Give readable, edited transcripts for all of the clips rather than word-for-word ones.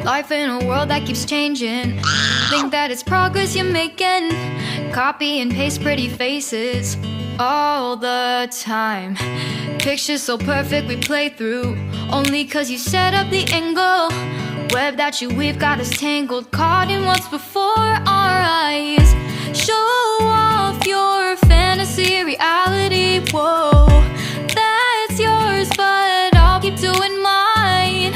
Life in a world that keeps changing. Think that it's progress you're making. Copy and paste pretty faces all the time. Pictures so perfect we play through, only cause you set up the angle. Web that you weave got us tangled, caught in what's before our eyes. Show off your fantasy reality, whoa, that's yours, but I'll keep doing mine.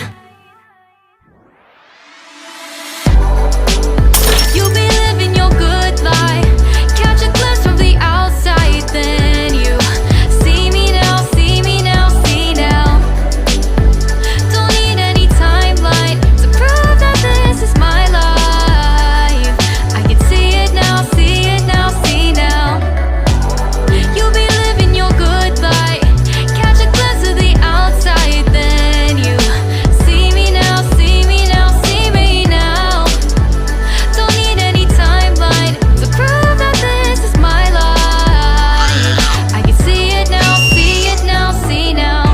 You'll be living your good life, catch a glimpse from the outside, then you see me now, see me now, see now. Don't need any timeline to prove that this is my life. I can see it now, see it now, see now. You'll be living your good life, catch a glimpse of the outside, then you see me now, see me now, see me now. Don't need any timeline to prove that this is my life. I can see it now, see it now, see now.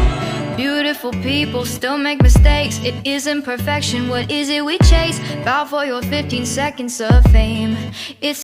Beautiful people still make mistakes. It isn't perfection, what is it we chase? Bow for your 15 seconds of fame. It's